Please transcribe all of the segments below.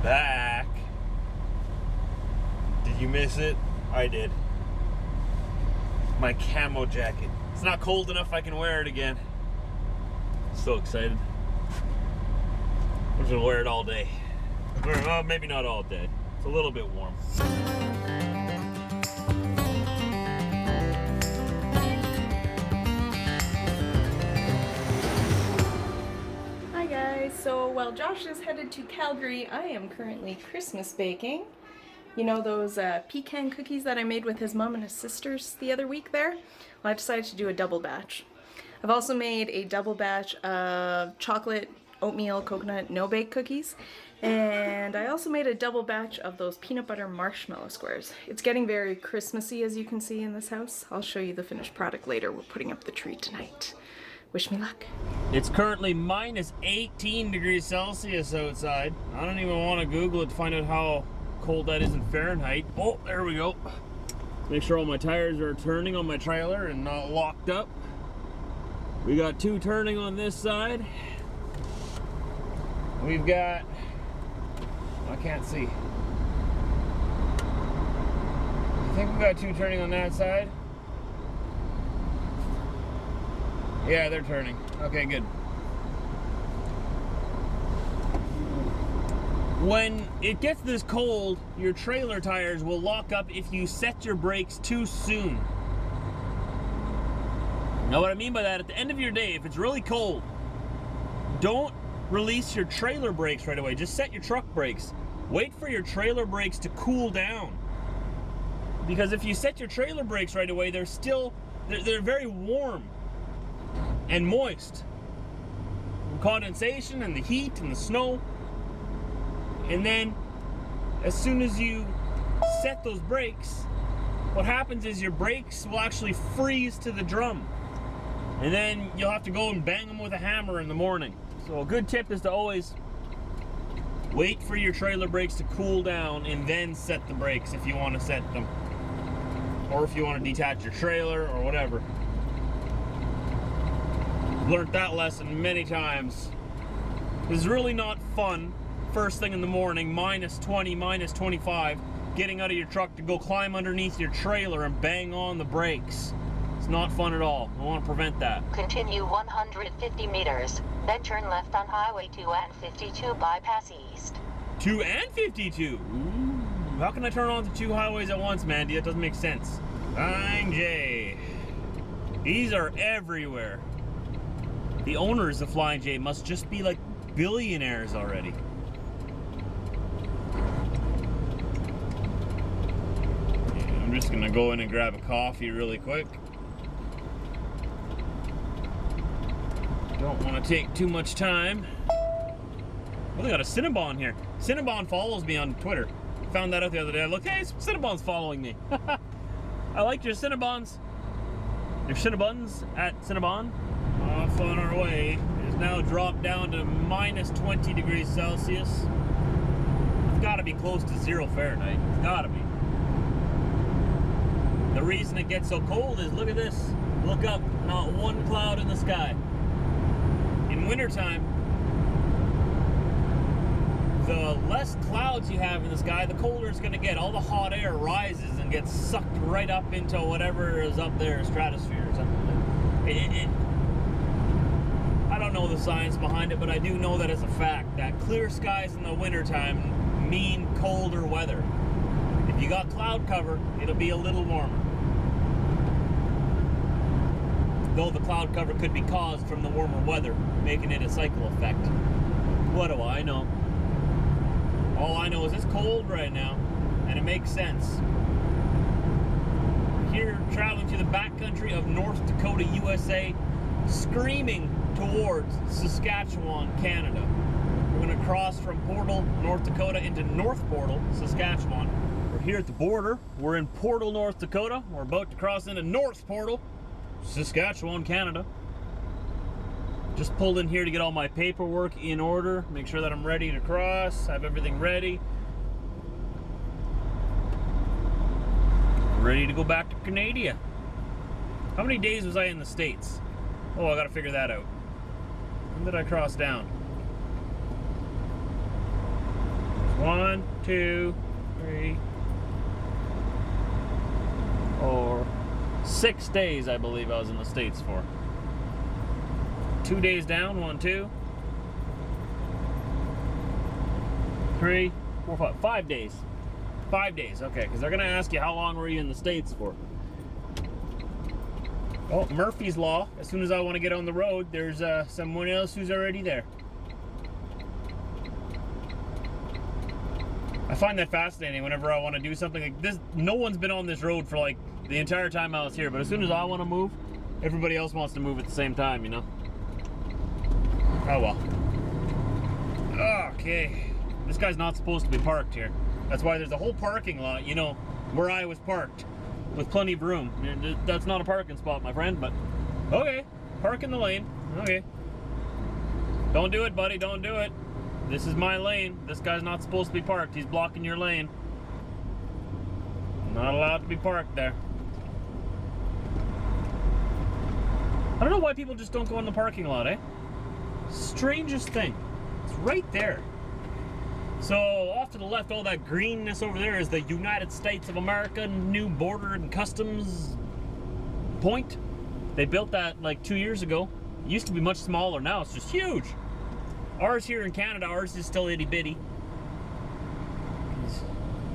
back. Did you miss it? I did. My camo jacket. It's not cold enough I can wear it again. So excited. I'm just gonna wear it all day. Well, maybe not all day. It's a little bit warm. So while Josh is headed to Calgary, I am currently Christmas baking. You know those pecan cookies that I made with his mom and his sisters the other week there? Well, I decided to do a double batch. I've also made a double batch of chocolate, oatmeal, coconut, no-bake cookies. And I also made a double batch of those peanut butter marshmallow squares. It's getting very Christmassy, as you can see in this house. I'll show you the finished product later. We're putting up the tree tonight. Wish me luck. It's currently minus 18 degrees Celsius outside. I don't even want to Google it to find out how cold that is in Fahrenheit. Oh, there we go. Make sure all my tires are turning on my trailer and not locked up. We got two turning on this side. We've got, I can't see. I think we've got two turning on that side. Yeah, they're turning. Okay, good. When it gets this cold, your trailer tires will lock up if you set your brakes too soon. Now what I mean by that, at the end of your day, if it's really cold, don't release your trailer brakes right away. Just set your truck brakes. Wait for your trailer brakes to cool down. Because if you set your trailer brakes right away, they're very warm and moist. Condensation and the heat and the snow. And then as soon as you set those brakes, what happens is your brakes will actually freeze to the drum. And then you'll have to go and bang them with a hammer in the morning. So a good tip is to always wait for your trailer brakes to cool down and then set the brakes if you want to set them. Or if you want to detach your trailer or whatever. Learned that lesson many times. It's really not fun first thing in the morning, minus 20, minus 25, getting out of your truck to go climb underneath your trailer and bang on the brakes. It's not fun at all. I want to prevent that. Continue 150 meters, then turn left on Highway 2 and 52 bypass east. 2 and 52? Ooh, how can I turn on the two highways at once, Mandy? That doesn't make sense. Flying J. These are everywhere. The owners of Flying J must just be like billionaires already. Yeah, I'm just gonna go in and grab a coffee really quick. Don't want to take too much time. Oh, they got a Cinnabon here. Cinnabon follows me on Twitter. Found that out the other day. I looked, hey, Cinnabon's following me. I like your Cinnabons. Your Cinnabons at Cinnabon. Off on our way. It's now dropped down to minus 20 degrees Celsius. It's got to be close to 0 Fahrenheit. It's got to be. The reason it gets so cold is, look at this. Look up, not one cloud in the sky. In wintertime, the less clouds you have in the sky, the colder it's going to get. All the hot air rises and gets sucked right up into whatever is up there, stratosphere or something. I don't know the science behind it, but I do know that it's a fact that clear skies in the wintertime mean colder weather. If you got cloud cover, it'll be a little warmer. Though the cloud cover could be caused from the warmer weather, making it a cycle effect. What do I know? All I know is it's cold right now, and it makes sense. Here, traveling to the backcountry of North Dakota, USA, screaming towards Saskatchewan, Canada. We're going to cross from Portal, North Dakota into North Portal, Saskatchewan. We're here at the border. We're in Portal, North Dakota. We're about to cross into North Portal, Saskatchewan, Canada. Just pulled in here to get all my paperwork in order, make sure that I'm ready to cross, have everything ready. Ready to go back to Canada. How many days was I in the States? Oh, I gotta figure that out. When did I cross down? 1, 1, 2, 3, 4, 6 days, I believe I was in the States for. 2 days down, 1, 2, 3, 4, 5, 5 days. 5 days, okay, because they're gonna ask you how long were you in the States for. Oh, Murphy's Law. As soon as I want to get on the road, there's someone else who's already there. I find that fascinating whenever I want to do something like this. No one's been on this road for like the entire time I was here, but as soon as I want to move, everybody else wants to move at the same time, you know? Oh well. Okay. This guy's not supposed to be parked here. That's why there's a whole parking lot, you know, where I was parked. With plenty of room. That's not a parking spot, my friend, but okay. Park in the lane. Okay. Don't do it, buddy. Don't do it. This is my lane. This guy's not supposed to be parked. He's blocking your lane. Not allowed to be parked there. I don't know why people just don't go in the parking lot, eh? Strangest thing. It's right there. So off to the left, all that greenness over there is the United States of America new border and customs point. They built that like 2 years ago. It used to be much smaller. Now it's just huge. Ours here in Canada, ours is still itty bitty.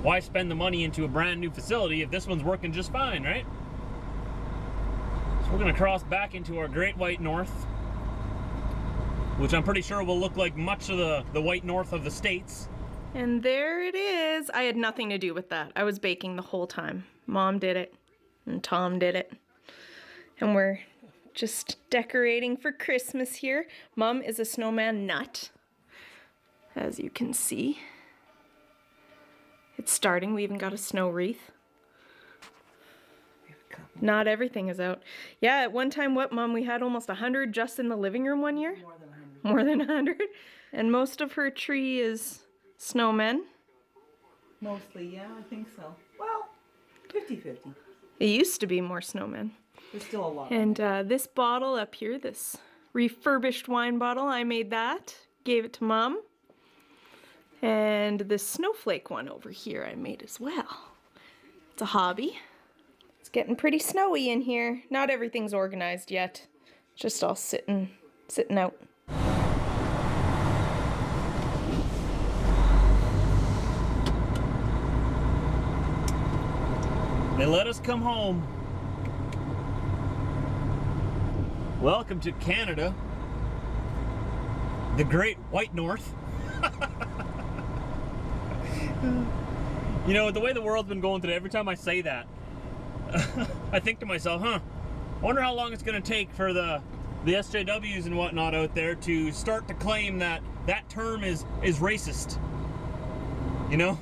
Why spend the money into a brand new facility if this one's working just fine, right? So we're gonna cross back into our Great White North, which I'm pretty sure will look like much of the white north of the States. And there it is. I had nothing to do with that. I was baking the whole time. Mom did it, and Tom did it. And we're just decorating for Christmas here. Mom is a snowman nut, as you can see. It's starting. We even got a snow wreath. Not everything is out. Yeah, at one time, what, Mom? We had almost 100 just in the living room one year? More than 100. More than 100. And most of her tree is snowmen. Mostly, yeah, I think so. Well, 50-50. It used to be more snowmen. There's still a lot. And this bottle up here, this refurbished wine bottle, I made that. Gave it to Mom. And this snowflake one over here I made as well. It's a hobby. It's getting pretty snowy in here. Not everything's organized yet. Just all sitting out. They let us come home. Welcome to Canada, the Great White North. You know, the way the world's been going today, every time I say that, I think to myself, I wonder how long it's going to take for the SJWs and whatnot out there to start to claim that that term is racist. You know?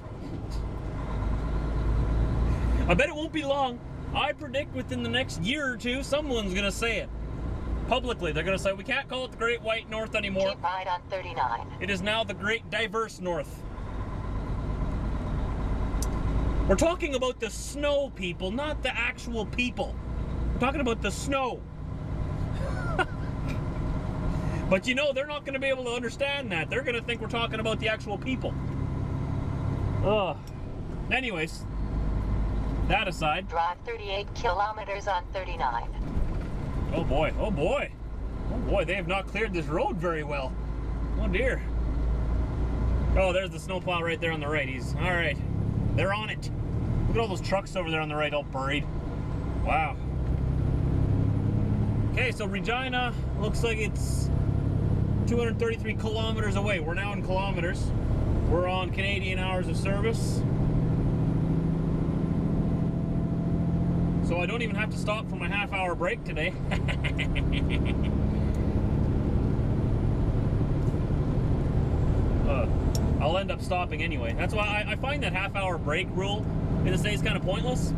I bet it won't be long. I predict within the next year or two, someone's going to say it. Publicly, they're going to say, we can't call it the Great White North anymore. Keep right on 39. It is now the Great Diverse North. We're talking about the snow people, not the actual people. We're talking about the snow. But you know, they're not going to be able to understand that. They're going to think we're talking about the actual people. Ugh. Anyways, that aside. Drive 38 kilometers on 39. Oh boy, oh boy. Oh boy, they have not cleared this road very well. Oh dear. Oh, there's the snowplow right there on the right. All right. They're on it. Look at all those trucks over there on the right, all buried. Wow. Okay, so Regina looks like it's 233 kilometers away. We're now in kilometers. We're on Canadian hours of service. So I don't even have to stop for my half-hour break today. I'll end up stopping anyway. That's why I find that half-hour break rule in the States kind of pointless.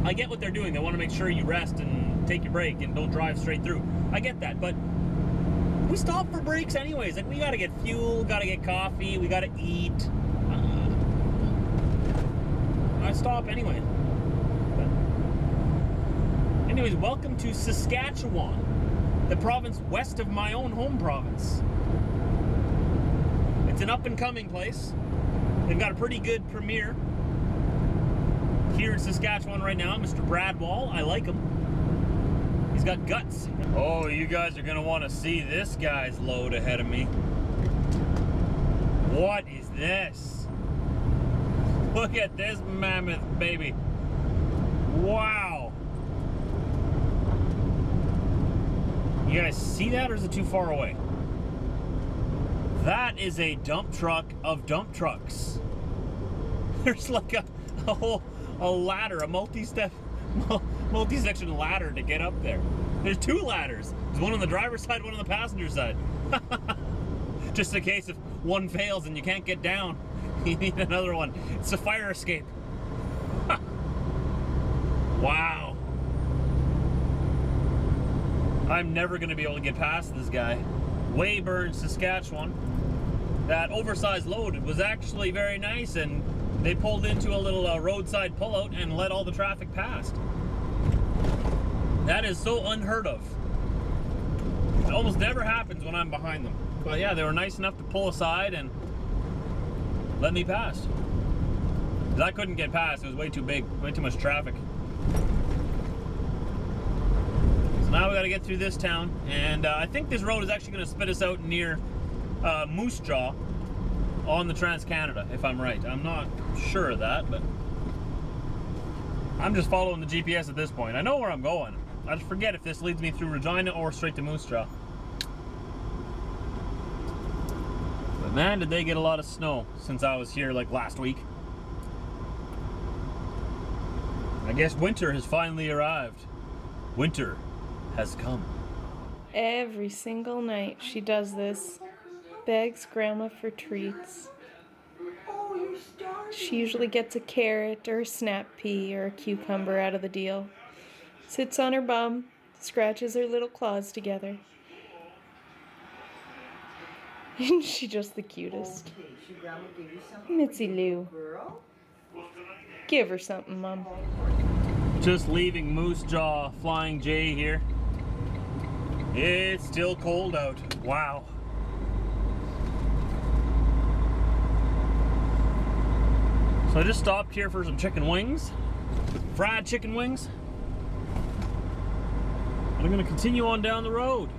I get what they're doing. They want to make sure you rest and take your break and don't drive straight through. I get that, but we stop for breaks anyways. Like, we gotta get fuel, gotta get coffee, we gotta eat. I stop anyway. Anyways, welcome to Saskatchewan, the province west of my own home province. It's an up-and-coming place. They've got a pretty good premiere here in Saskatchewan right now. Mr. Brad Wall, I like him. He's got guts. Oh, you guys are gonna want to see this guy's load ahead of me. What is this? Look at this mammoth baby. Wow. You guys see that, or is it too far away? That is a dump truck of dump trucks. There's like a ladder, a multi-section ladder to get up there. There's two ladders. There's one on the driver's side, one on the passenger side. Just in case if one fails and you can't get down, you need another one. It's a fire escape. Wow. I'm never going to be able to get past this guy. Weyburn, Saskatchewan. That oversized load was actually very nice, and they pulled into a little roadside pullout and let all the traffic past. That is so unheard of. It almost never happens when I'm behind them. But yeah, they were nice enough to pull aside and let me pass. 'Cause I couldn't get past. It was way too big, way too much traffic. So now we got to get through this town, and I think this road is actually going to spit us out near Moose Jaw on the Trans-Canada, if I'm right. I'm not sure of that, but I'm just following the GPS at this point. I know where I'm going. I just forget if this leads me through Regina or straight to Moose Jaw. But man, did they get a lot of snow since I was here like last week. I guess winter has finally arrived. Winter has come. Every single night she does this. Begs Grandma for treats. Oh, you're starving. She usually gets a carrot or a snap pea or a cucumber out of the deal. Sits on her bum, scratches her little claws together. Isn't she just the cutest? Okay, should Grandma give you something? Mitzi Lou. Girl? Give her something, Mom. Just leaving Moose Jaw Flying J here. It's still cold out. Wow. So I just stopped here for some chicken wings. Fried chicken wings. And I'm gonna continue on down the road.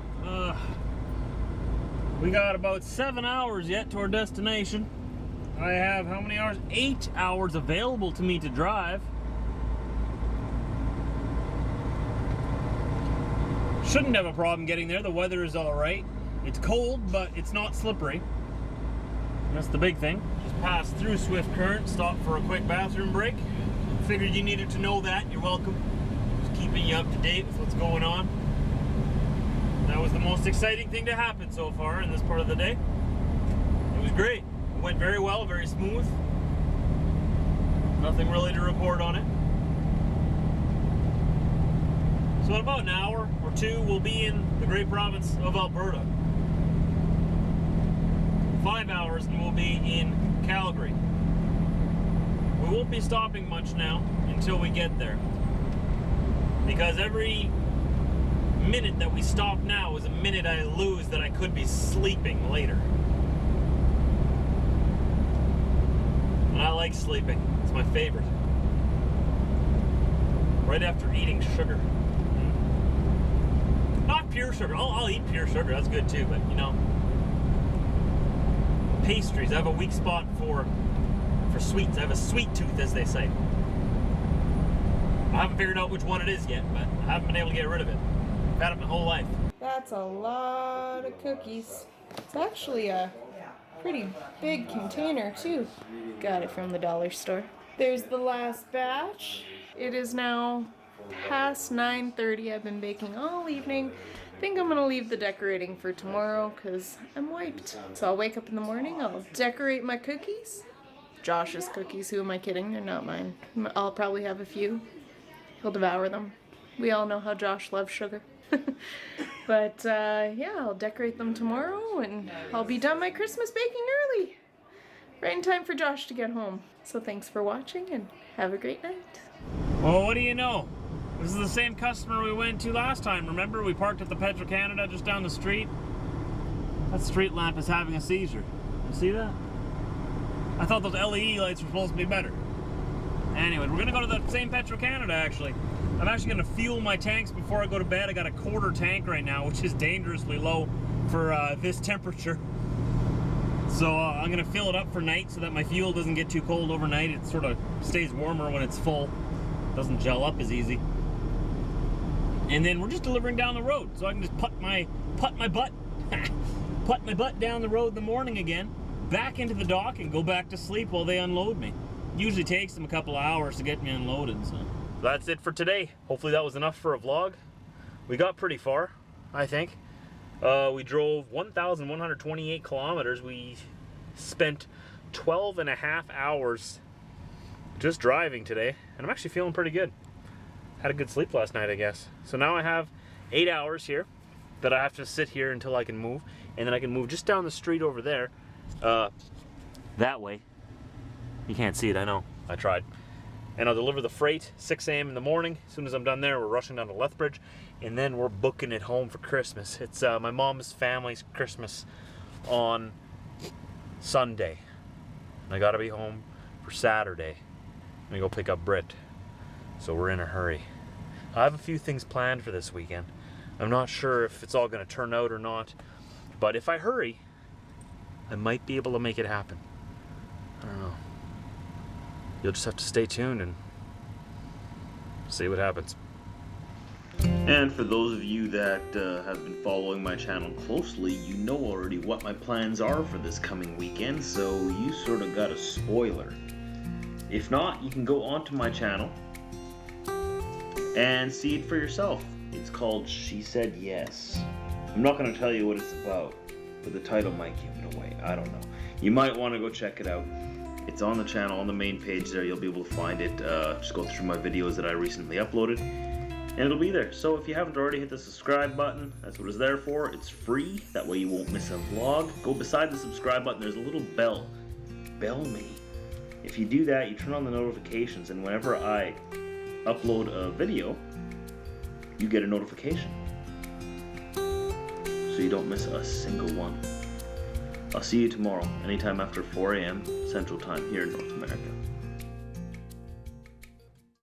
We got about 7 hours yet to our destination. I have how many hours? 8 hours available to me to drive. Shouldn't have a problem getting there. The weather is all right. It's cold, but it's not slippery. That's the big thing. Just passed through Swift Current, stopped for a quick bathroom break. Figured you needed to know that. You're welcome. Just keeping you up to date with what's going on. That was the most exciting thing to happen so far in this part of the day. It was great. It went very well, very smooth. Nothing really to report on it. So in about an hour or two, we'll be in the great province of Alberta. 5 hours and we'll be in Calgary. We won't be stopping much now until we get there, because every minute that we stop now is a minute I lose that I could be sleeping later. And I like sleeping. It's my favorite. Right after eating sugar. Not pure sugar. I'll eat pure sugar. That's good too, but you know, pastries. I have a weak spot for sweets. I have a sweet tooth, as they say. I haven't figured out which one it is yet, but I haven't been able to get rid of it. I've had it my whole life. That's a lot of cookies. It's actually a pretty big container too. Got it from the dollar store. There's the last batch. It is now past 9:30. I've been baking all evening. I think I'm gonna leave the decorating for tomorrow because I'm wiped. So I'll wake up in the morning, I'll decorate my cookies. Josh's cookies, who am I kidding? They're not mine. I'll probably have a few. He'll devour them. We all know how Josh loves sugar. But yeah, I'll decorate them tomorrow and I'll be done my Christmas baking early. Right in time for Josh to get home. So thanks for watching and have a great night. Well, what do you know? This is the same customer we went to last time. Remember, we parked at the Petro-Canada just down the street? That street lamp is having a seizure. You see that? I thought those LED lights were supposed to be better. Anyway, we're gonna go to the same Petro-Canada actually. I'm actually gonna fuel my tanks before I go to bed. I got a quarter tank right now, which is dangerously low for this temperature. So I'm gonna fill it up for night so that my fuel doesn't get too cold overnight. It sort of stays warmer when it's full. Doesn't gel up as easy. And then we're just delivering down the road, so I can just put my butt down the road in the morning again, back into the dock and go back to sleep while they unload me. Usually takes them a couple of hours to get me unloaded. So that's it for today. Hopefully that was enough for a vlog. We got pretty far, I think. We drove 1,128 kilometers. We spent 12.5 hours just driving today, and I'm actually feeling pretty good. Had a good sleep last night, I guess. So now I have 8 hours here that I have to sit here until I can move, and then I can move just down the street over there, that way. You can't see it, I know. I tried. And I'll deliver the freight 6 a.m. in the morning. As soon as I'm done there, we're rushing down to Lethbridge, and then we're booking it home for Christmas. It's my mom's family's Christmas on Sunday. And I gotta be home for Saturday. I'm gonna go pick up Britt. So we're in a hurry. I have a few things planned for this weekend. I'm not sure if it's all gonna turn out or not, but if I hurry, I might be able to make it happen. I don't know. You'll just have to stay tuned and see what happens. And for those of you that have been following my channel closely, you know already what my plans are for this coming weekend, so you sort of got a spoiler. If not, you can go onto my channel and see it for yourself. It's called She Said Yes. I'm not going to tell you what it's about, but the title might give it away. I don't know. You might want to go check it out. It's on the channel, on the main page there. You'll be able to find it. Just go through my videos that I recently uploaded, and it'll be there. So if you haven't already, hit the subscribe button. That's what it's there for. It's free. That way you won't miss a vlog. Go beside the subscribe button. There's a little bell. Bell me. If you do that, you turn on the notifications, and whenever I upload a video, you get a notification. So you don't miss a single one. I'll see you tomorrow, anytime after 4 a.m. Central Time here in North America.